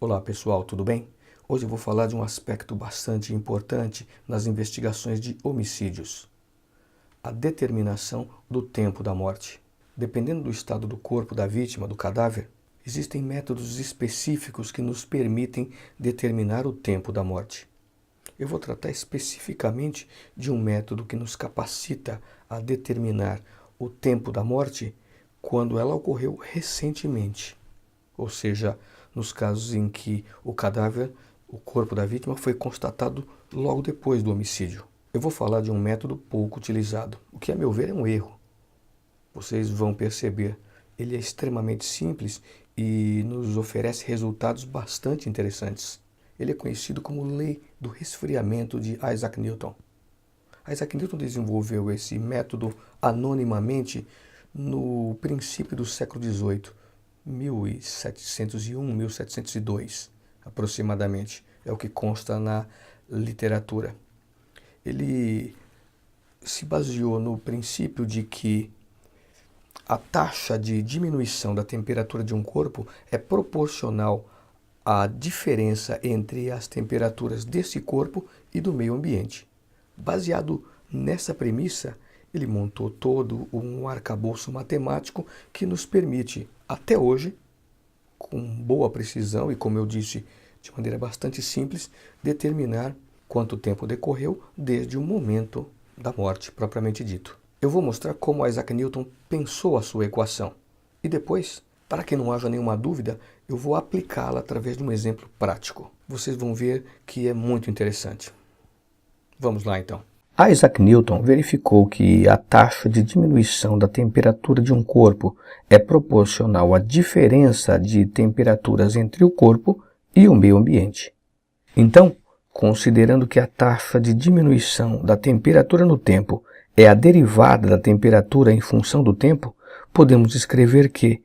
Olá pessoal, tudo bem? Hoje eu vou falar de um aspecto bastante importante nas investigações de homicídios: a determinação do tempo da morte. Dependendo do estado do corpo da vítima, do cadáver, existem métodos específicos que nos permitem determinar o tempo da morte. Eu vou tratar especificamente de um método que nos capacita a determinar o tempo da morte quando ela ocorreu recentemente, ou seja, nos casos em que o cadáver, o corpo da vítima, foi constatado logo depois do homicídio. Eu vou falar de um método pouco utilizado, o que a meu ver é um erro. Vocês vão perceber, ele é extremamente simples e nos oferece resultados bastante interessantes. Ele é conhecido como Lei do Resfriamento de Isaac Newton. Isaac Newton desenvolveu esse método anonimamente no princípio do século XVIII, 1701, 1702, aproximadamente, é o que consta na literatura. Ele se baseou no princípio de que a taxa de diminuição da temperatura de um corpo é proporcional à diferença entre as temperaturas desse corpo e do meio ambiente. Baseado nessa premissa, ele montou todo um arcabouço matemático que nos permite, até hoje, com boa precisão e, como eu disse, de maneira bastante simples, determinar quanto tempo decorreu desde o momento da morte, propriamente dito. Eu vou mostrar como Isaac Newton pensou a sua equação e depois, para que não haja nenhuma dúvida, eu vou aplicá-la através de um exemplo prático. Vocês vão ver que é muito interessante. Vamos lá então. Isaac Newton verificou que a taxa de diminuição da temperatura de um corpo é proporcional à diferença de temperaturas entre o corpo e o meio ambiente. Então, considerando que a taxa de diminuição da temperatura no tempo é a derivada da temperatura em função do tempo, podemos escrever que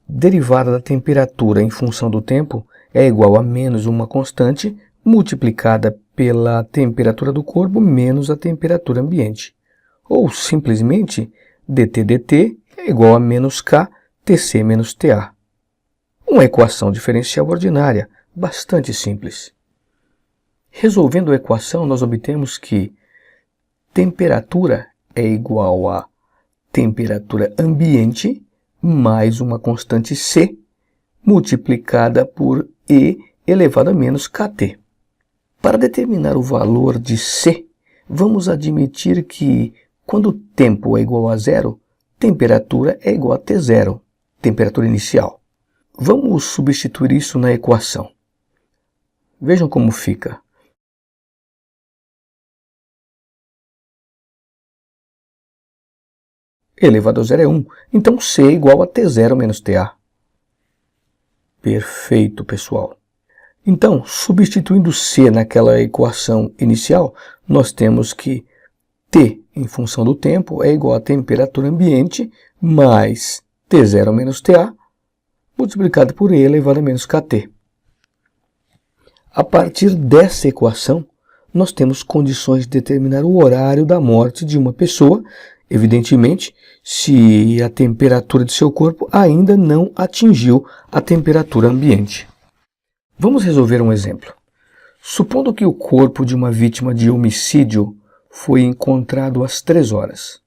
derivada da temperatura em função do tempo é igual a menos uma constante multiplicada pela temperatura do corpo menos a temperatura ambiente. Ou, simplesmente, dT/dt é igual a menos K Tc menos Ta. Uma equação diferencial ordinária, bastante simples. Resolvendo a equação, nós obtemos que temperatura é igual a temperatura ambiente mais uma constante C multiplicada por E elevado a menos Kt. Para determinar o valor de C, vamos admitir que, quando o tempo é igual a zero, temperatura é igual a T0, temperatura inicial. Vamos substituir isso na equação. Vejam como fica. E elevado a zero é 1, então C é igual a T0 menos Ta. Perfeito, pessoal. Então, substituindo C naquela equação inicial, nós temos que T em função do tempo é igual a temperatura ambiente mais T0 menos Ta multiplicado por E elevado a menos Kt. A partir dessa equação, nós temos condições de determinar o horário da morte de uma pessoa, evidentemente, se a temperatura de seu corpo ainda não atingiu a temperatura ambiente. Vamos resolver um exemplo. Supondo que o corpo de uma vítima de homicídio foi encontrado às 3 horas.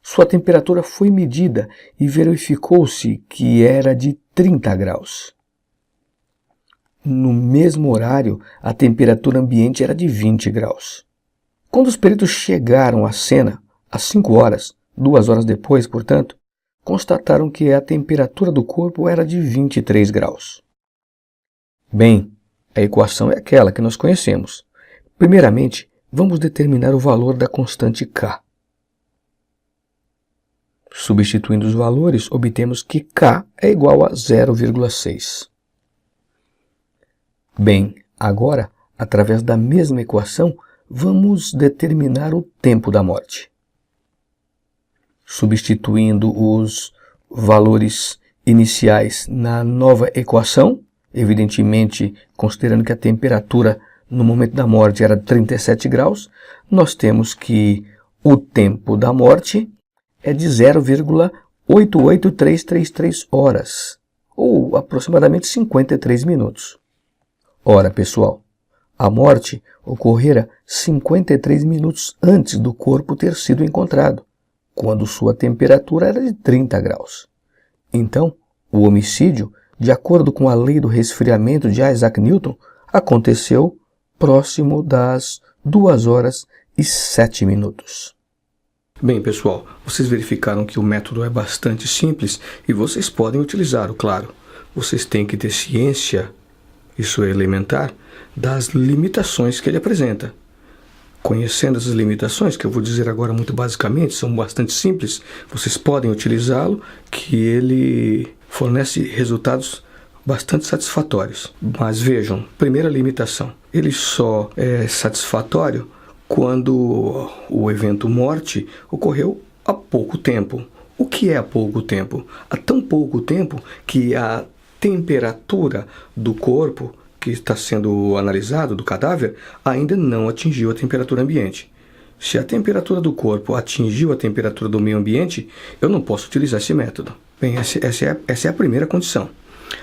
Sua temperatura foi medida e verificou-se que era de 30 graus. No mesmo horário, a temperatura ambiente era de 20 graus. Quando os peritos chegaram à cena, às 5 horas, 2 horas depois, portanto, constataram que a temperatura do corpo era de 23 graus. Bem, a equação é aquela que nós conhecemos. Primeiramente, vamos determinar o valor da constante K. Substituindo os valores, obtemos que K é igual a 0,6. Bem, agora, através da mesma equação, vamos determinar o tempo da morte. Substituindo os valores iniciais na nova equação, evidentemente, considerando que a temperatura no momento da morte era 37 graus, nós temos que o tempo da morte é de 0,88333 horas, ou aproximadamente 53 minutos. Ora, pessoal, a morte ocorrera 53 minutos antes do corpo ter sido encontrado, quando sua temperatura era de 30 graus. Então, o homicídio, de acordo com a lei do resfriamento de Isaac Newton, aconteceu próximo das 2h07. Bem, pessoal, vocês verificaram que o método é bastante simples e vocês podem utilizá-lo, claro. Vocês têm que ter ciência, isso é elementar, das limitações que ele apresenta. Conhecendo essas limitações, que eu vou dizer agora muito basicamente, são bastante simples, vocês podem utilizá-lo, que ele fornece resultados bastante satisfatórios. Mas vejam, primeira limitação, ele só é satisfatório quando o evento morte ocorreu há pouco tempo. O que é há pouco tempo? Há tão pouco tempo que a temperatura do corpo que está sendo analisado, do cadáver, ainda não atingiu a temperatura ambiente. Se a temperatura do corpo atingiu a temperatura do meio ambiente, eu não posso utilizar esse método. Bem, essa é a primeira condição.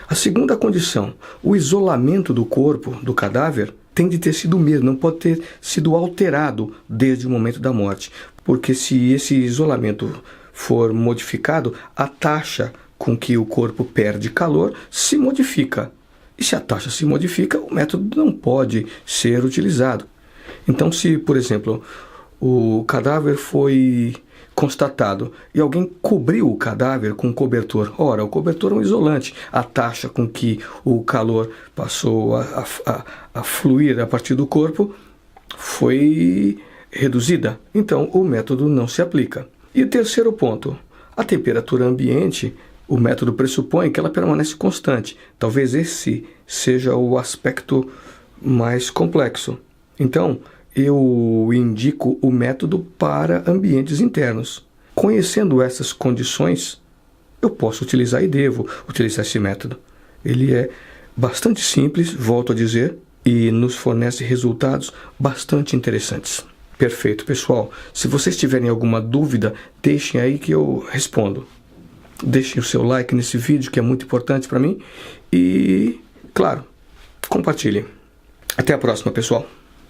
A segunda condição, o isolamento do corpo, do cadáver, tem de ter sido o mesmo, não pode ter sido alterado desde o momento da morte, porque se esse isolamento for modificado, a taxa com que o corpo perde calor se modifica. E se a taxa se modifica, o método não pode ser utilizado. Então, se, por exemplo, o cadáver foi constatado e alguém cobriu o cadáver com um cobertor, ora, o cobertor é um isolante, a taxa com que o calor passou a fluir a partir do corpo foi reduzida. Então, o método não se aplica. E o terceiro ponto, a temperatura ambiente, o método pressupõe que ela permanece constante. Talvez esse seja o aspecto mais complexo. Então, eu indico o método para ambientes internos. Conhecendo essas condições, eu posso utilizar e devo utilizar esse método. Ele é bastante simples, volto a dizer, e nos fornece resultados bastante interessantes. Perfeito, pessoal. Se vocês tiverem alguma dúvida, deixem aí que eu respondo. Deixem o seu like nesse vídeo, que é muito importante para mim. E, claro, compartilhem. Até a próxima, pessoal.